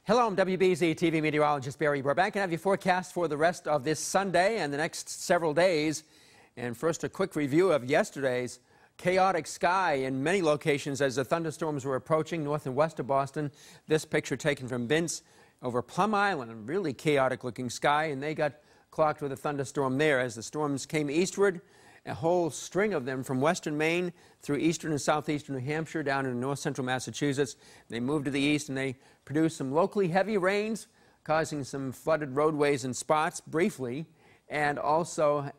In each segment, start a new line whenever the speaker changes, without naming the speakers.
Hello, I'm wbz-tv meteorologist Barry Burbank, and I have your forecast for the rest of this Sunday and the next several days. And first, a quick review of yesterday's chaotic sky in many locations as the thunderstorms were approaching north and west of Boston. This picture taken from Vince over Plum Island, a really chaotic looking sky, and they got clocked with a thunderstorm there as the storms came eastward. A whole string of them from western Maine through eastern and southeastern New Hampshire down into north central Massachusetts. They moved to the east and they produced some locally heavy rains, causing some flooded roadways in spots briefly, and also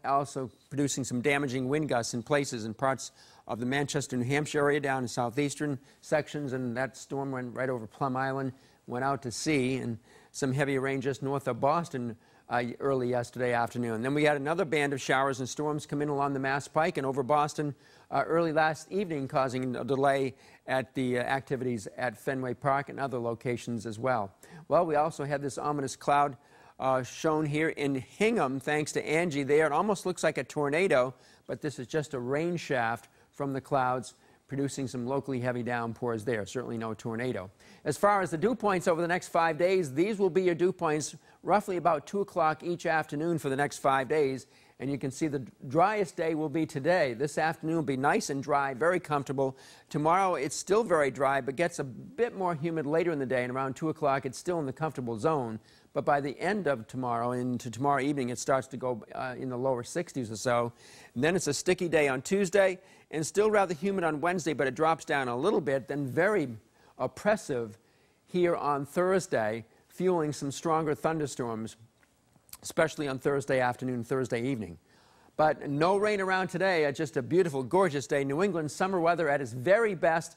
producing some damaging wind gusts in places in parts of the Manchester, New Hampshire area down in southeastern sections. And that storm went right over Plum Island, went out to sea, and some heavy rain just north of Boston early yesterday afternoon. Then we had another band of showers and storms come in along the Mass Pike and over Boston early last evening, causing a delay at the activities at Fenway Park and other locations as well. Well, we also had this ominous cloud shown here in Hingham, thanks to Angie there. It almost looks like a tornado, but this is just a rain shaft from the clouds, producing some locally heavy downpours there. Certainly no tornado. As far as the dew points over the next 5 days, these will be your dew points roughly about 2 o'clock each afternoon for the next 5 days. And you can see the driest day will be today. This afternoon will be nice and dry, very comfortable. Tomorrow it's still very dry, but gets a bit more humid later in the day, and around 2 o'clock it's still in the comfortable zone. But by the end of tomorrow, into tomorrow evening, it starts to go in the lower 60s or so. And then it's a sticky day on Tuesday, and still rather humid on Wednesday, but it drops down a little bit, then very oppressive here on Thursday, fueling some stronger thunderstorms, especially on Thursday afternoon and Thursday evening. But no rain around today. Just a beautiful, gorgeous day. New England summer weather at its very best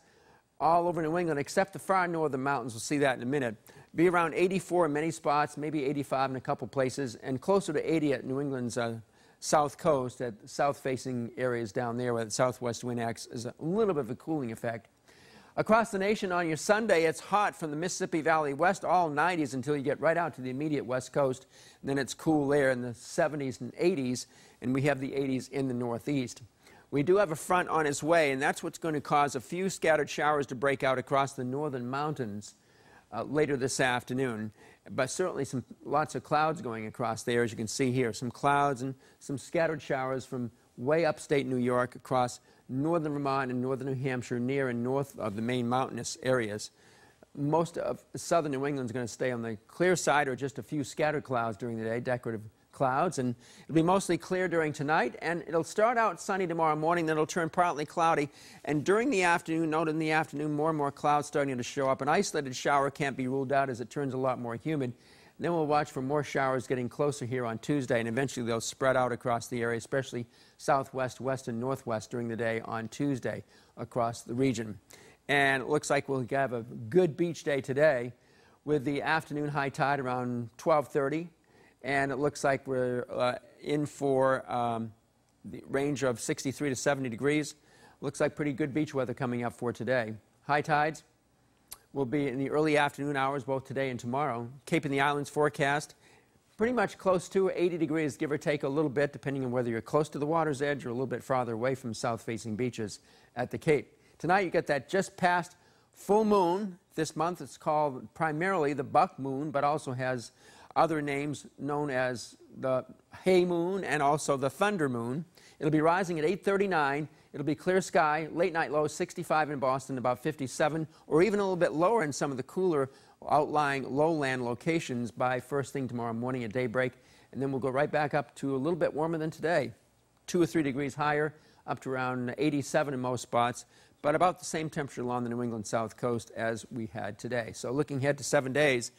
all over New England, except the far northern mountains. We'll see that in a minute. Be around 84 in many spots, maybe 85 in a couple places, and closer to 80 at New England's south coast, at south-facing areas down there where the southwest wind acts as a little bit of a cooling effect. Across the nation on your Sunday, it's hot from the Mississippi Valley west, all 90s until you get right out to the immediate west coast. And then it's cool there in the 70s and 80s, and we have the 80s in the northeast. We do have a front on its way, and that's what's going to cause a few scattered showers to break out across the northern mountains later this afternoon. But certainly lots of clouds going across there, as you can see here. Some clouds and some scattered showers from way upstate New York across northern Vermont and northern New Hampshire, near and north of the main mountainous areas. Most of southern New England is going to stay on the clear side, or just a few scattered clouds during the day, decorative clouds. And it'll be mostly clear during tonight, and it'll start out sunny tomorrow morning, then it'll turn partly cloudy. And during the afternoon, note in the afternoon, more and more clouds starting to show up. An isolated shower can't be ruled out as it turns a lot more humid. And then we'll watch for more showers getting closer here on Tuesday, and eventually they'll spread out across the area, especially southwest, west, and northwest during the day on Tuesday across the region. And it looks like we'll have a good beach day today with the afternoon high tide around 12:30. And it looks like we're in for the range of 63 to 70 degrees. Looks like pretty good beach weather coming up for today. High tides will be in the early afternoon hours both today and tomorrow. Cape and the Islands forecast pretty much close to 80 degrees, give or take a little bit, depending on whether you're close to the water's edge or a little bit farther away from south-facing beaches at the Cape. Tonight you get that just past full moon. This month it's called primarily the buck moon, but also has other names known as the hay moon and also the thunder moon. It'll be rising at 8:39. It'll be clear sky, late night low 65 in Boston, about 57, or even a little bit lower in some of the cooler outlying lowland locations by first thing tomorrow morning at daybreak. And then we'll go right back up to a little bit warmer than today, 2 or 3 degrees higher, up to around 87 in most spots, but about the same temperature along the New England south coast as we had today. So looking ahead to 7 days,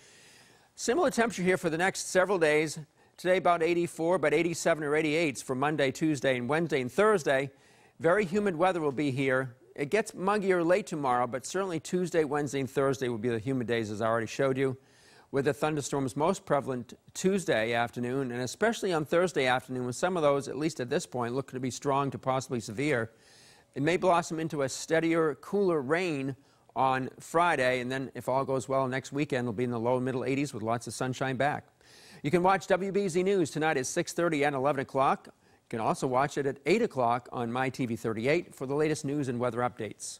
similar temperature here for the next several days. Today about 84, but 87 or 88 for Monday, Tuesday, and Wednesday and Thursday. Very humid weather will be here. It gets muggier late tomorrow, but certainly Tuesday, Wednesday, and Thursday will be the humid days, as I already showed you, with the thunderstorms most prevalent Tuesday afternoon, and especially on Thursday afternoon, with some of those, at least at this point, look to be strong to possibly severe. It may blossom into a steadier, cooler rain on Friday, and then if all goes well next weekend, it'll be in the low middle 80s with lots of sunshine back. You can watch WBZ News tonight at 6:30 and 11 o'clock. You can also watch it at 8 o'clock on My TV 38 for the latest news and weather updates.